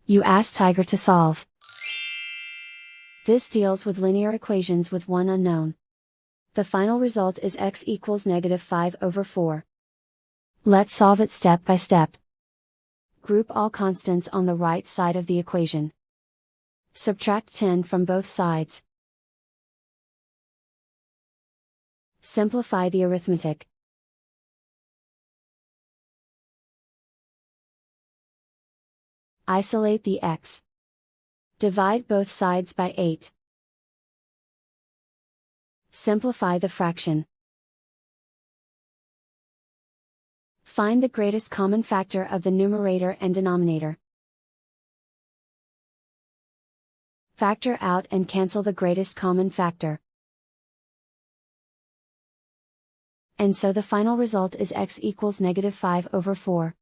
You ask Tiger to solve. This deals with linear equations with one unknown. The final result is x equals -5/4. Let's solve it step by step. Group all constants on the right side of the equation. Subtract 10 from both sides. Simplify the arithmetic. Isolate the x. Divide both sides by 8. Simplify the fraction. Find the greatest common factor of the numerator and denominator. Factor out and cancel the greatest common factor. And so the final result is x equals -5/4.